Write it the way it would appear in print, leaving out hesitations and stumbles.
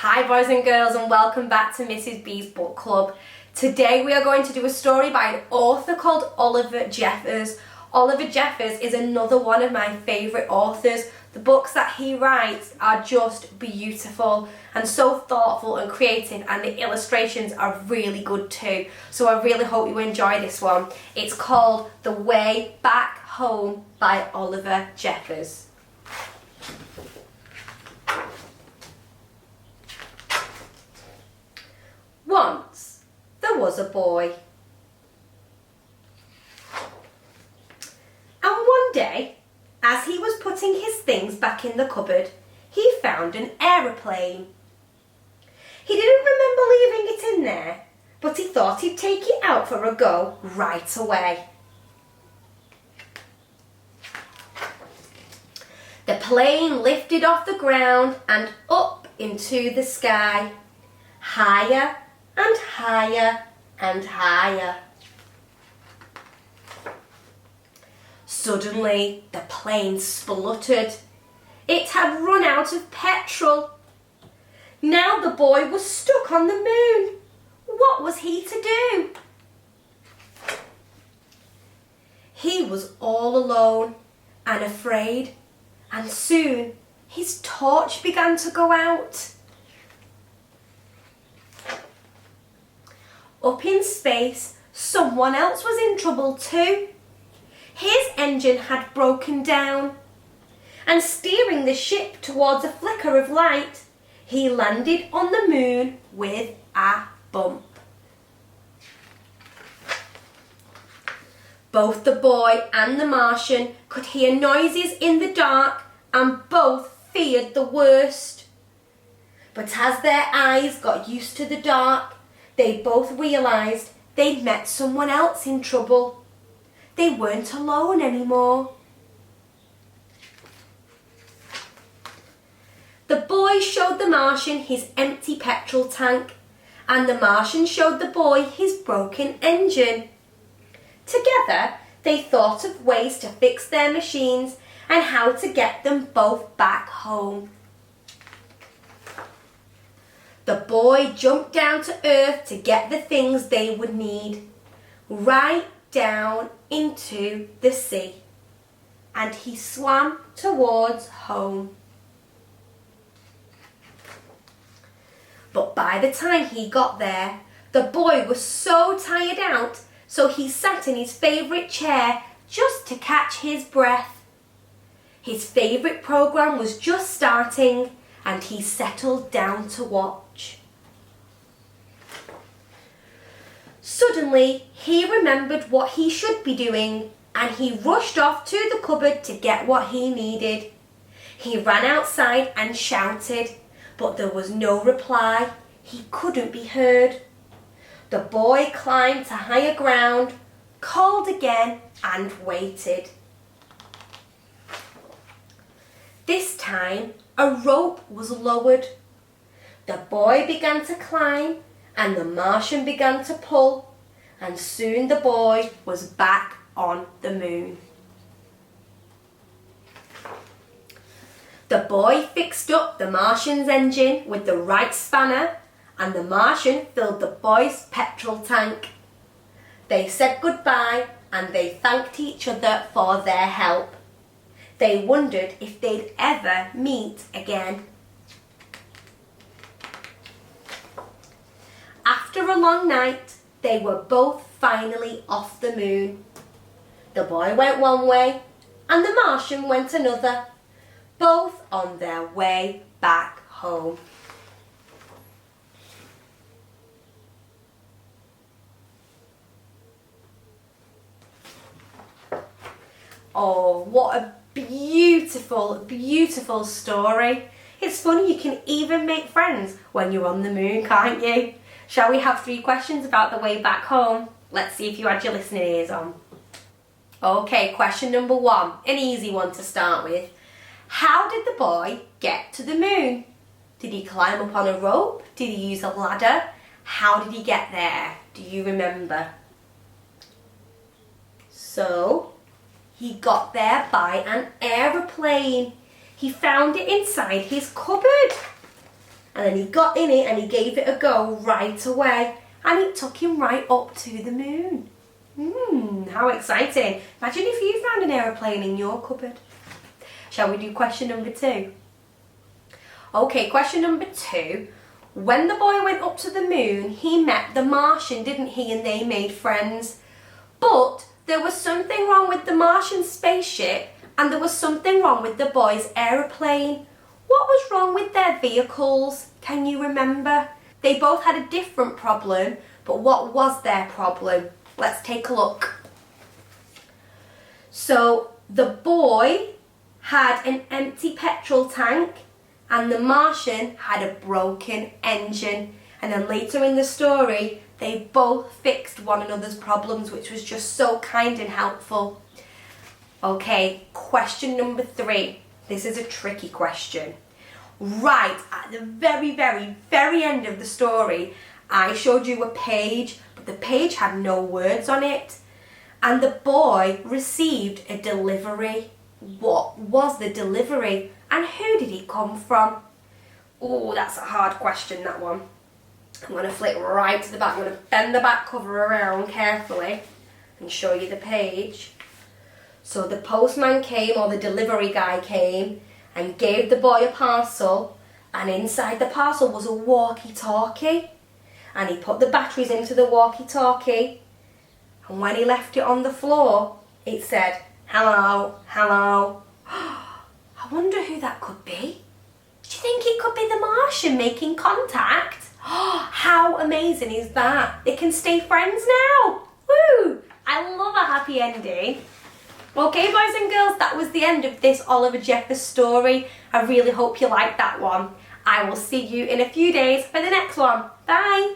Hi boys and girls, and welcome back to Mrs. B's Book Club. Today we are going to do a story by an author called Oliver Jeffers. Oliver Jeffers is another one of my favourite authors. The books that he writes are just beautiful and so thoughtful and creative, and the illustrations are really good too. So I really hope you enjoy this one. It's called The Way Back Home by Oliver Jeffers. Once there was a boy. And one day, as he was putting his things back in the cupboard, he found an aeroplane. He didn't remember leaving it in there, but he thought he'd take it out for a go right away. The plane lifted off the ground and up into the sky, higher and higher and higher. Suddenly, the plane spluttered. It had run out of petrol. Now the boy was stuck on the moon. What was he to do? He was all alone and afraid, and soon his torch began to go out. Up in space, someone else was in trouble too. His engine had broken down, and steering the ship towards a flicker of light, he landed on the moon with a bump. Both the boy and the Martian could hear noises in the dark, and both feared the worst. But as their eyes got used to the dark, they both realised they'd met someone else in trouble. They weren't alone anymore. The boy showed the Martian his empty petrol tank, and the Martian showed the boy his broken engine. Together, they thought of ways to fix their machines and how to get them both back home. The boy jumped down to earth to get the things they would need, right down into the sea, and he swam towards home. But by the time he got there, the boy was so tired out, so he sat in his favourite chair just to catch his breath. His favourite programme was just starting, and he settled down to watch. Suddenly, he remembered what he should be doing, and he rushed off to the cupboard to get what he needed. He ran outside and shouted, but there was no reply. He couldn't be heard. The boy climbed to higher ground, called again, and waited. This time, a rope was lowered. The boy began to climb, and the Martian began to pull, and soon the boy was back on the moon. The boy fixed up the Martian's engine with the right spanner, and the Martian filled the boy's petrol tank. They said goodbye, and they thanked each other for their help. They wondered if they'd ever meet again. After a long night, they were both finally off the moon. The boy went one way, and the Martian went another, both on their way back home. Oh, what a beautiful, beautiful story. It's funny, you can even make friends when you're on the moon, can't you? Shall we have 3 questions about the way back home? Let's see if you had your listening ears on. Okay, question number 1, an easy one to start with. How did the boy get to the moon? Did he climb up on a rope? Did he use a ladder? How did he get there? Do you remember? So, he got there by an aeroplane. He found it inside his cupboard. And then he got in it and he gave it a go right away. And it took him right up to the moon. How exciting. Imagine if you found an aeroplane in your cupboard. Shall we do question number 2? Okay, question number 2. When the boy went up to the moon, he met the Martian, didn't he? And they made friends. But there was something wrong with the Martian spaceship and there was something wrong with the boy's aeroplane. What was wrong with their vehicles? Can you remember? They both had a different problem, but what was their problem? Let's take a look. So the boy had an empty petrol tank and the Martian had a broken engine. And then later in the story, they both fixed one another's problems, which was just so kind and helpful. Okay, question number 3. This is a tricky question. Right at the very, very, very end of the story, I showed you a page, but the page had no words on it. And the boy received a delivery. What was the delivery? And who did it come from? Oh, that's a hard question, that one. I'm going to flick right to the back. I'm going to bend the back cover around carefully and show you the page. So the postman came, or the delivery guy came, and gave the boy a parcel, and inside the parcel was a walkie-talkie. And he put the batteries into the walkie-talkie, and when he left it on the floor, it said, "Hello, hello." I wonder who that could be. Do you think it could be the Martian making contact? How amazing is that? They can stay friends now. Woo! I love a happy ending. Okay, boys and girls, that was the end of this Oliver Jeffers story. I really hope you liked that one. I will see you in a few days for the next one. Bye!